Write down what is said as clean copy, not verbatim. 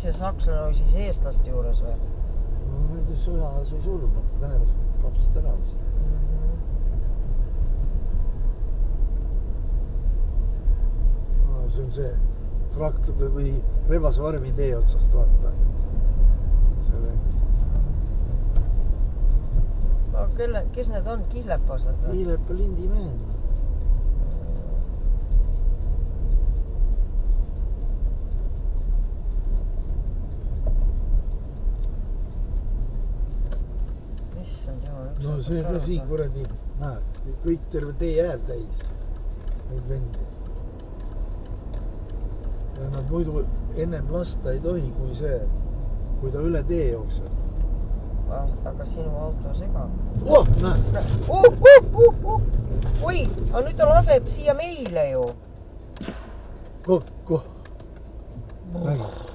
see sakslane oli siis eestlaste juures või? Nende sõja sai surnud, venelased kapsid ära vist. See on see traktor või rebasvarmi tee otsast vaata. Kes need on? Kiilepased või? Kiilepa lindimehed. No see on siin kuradi, kõik terve tee äär täis neid vendi. Ja nad muidu ennem lasta ei tohi, kui ta üle tee jookseb. Aga sinu auto segab. Näe! Oi, aga nüüd ta laseb siia meile ju. Koh. Nägi.